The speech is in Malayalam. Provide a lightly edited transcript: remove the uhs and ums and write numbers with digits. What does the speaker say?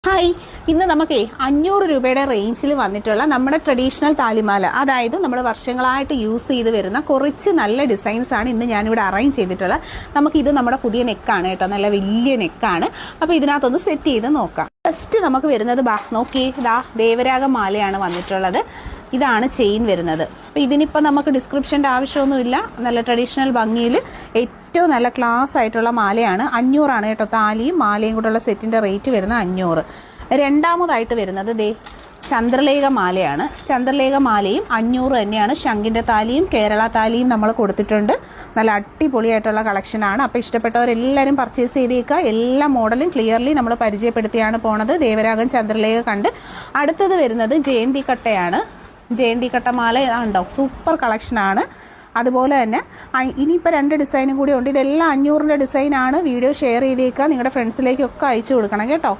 ഹായ്, ഇന്ന് നമുക്കേ 500 രൂപയുടെ റേഞ്ചിൽ വന്നിട്ടുള്ള നമ്മുടെ ട്രഡീഷണൽ താലിമാല, അതായത് നമ്മൾ വർഷങ്ങളായിട്ട് യൂസ് ചെയ്ത് വരുന്ന കുറച്ച് നല്ല ഡിസൈൻസ് ആണ് ഇന്ന് ഞാനിവിടെ അറേഞ്ച് ചെയ്തിട്ടുള്ളത്. നമുക്കിത് നമ്മുടെ പുതിയ നെക്കാണ് കേട്ടോ, നല്ല വലിയ നെക്കാണ്. അപ്പോൾ ഇതിനകത്തൊന്ന് സെറ്റ് ചെയ്ത് നോക്കാം. ഫസ്റ്റ് നമുക്ക് വരുന്നത് നോക്കി, ഇതാ ദേവരാഗ മാലയാണ് വന്നിട്ടുള്ളത്. ഇതാണ് ചെയിൻ വരുന്നത്. അപ്പോൾ ഇതിനിപ്പോൾ നമുക്ക് ഡിസ്ക്രിപ്ഷൻ്റെ ആവശ്യമൊന്നുമില്ല. നല്ല ട്രഡീഷണൽ ഭംഗിയിൽ ഏറ്റവും നല്ല ക്ലാസ് ആയിട്ടുള്ള മാലയാണ്. 500 ആണ് കേട്ടോ. താലിയും മാലയും കൂടെയുള്ള സെറ്റിൻ്റെ റേറ്റ് വരുന്നത് 500. രണ്ടാമതായിട്ട് വരുന്നത് ചന്ദ്രലേഖ മാലയാണ്. ചന്ദ്രലേഖ മാലയും 500 തന്നെയാണ്. ശംഖിൻ്റെ താലിയും കേരള താലിയും നമ്മൾ കൊടുത്തിട്ടുണ്ട്. നല്ല അടിപൊളിയായിട്ടുള്ള കളക്ഷനാണ്. അപ്പോൾ ഇഷ്ടപ്പെട്ടവരെല്ലാവരും പർച്ചേസ് ചെയ്തേക്കുക. എല്ലാ മോഡലും ക്ലിയർലി നമ്മൾ പരിചയപ്പെടുത്തിയാണ് പോണത്. ദേവരാഗം ചന്ദ്രലേഖ കണ്ട് അടുത്തത് വരുന്നത് ജയന്തി കട്ടയാണ്. ജയന്തി കട്ട മാല ഉണ്ടോ, സൂപ്പർ കളക്ഷനാണ്. അതുപോലെ തന്നെ ഇനിയിപ്പോൾ 2 ഡിസൈനും കൂടി ഉണ്ട്. ഇതെല്ലാം 500ൻ്റെ ഡിസൈനാണ്. വീഡിയോ ഷെയർ ചെയ്തേക്കുക. നിങ്ങളുടെ ഫ്രണ്ട്സിലേക്കൊക്കെ അയച്ചു കൊടുക്കണം കേട്ടോ.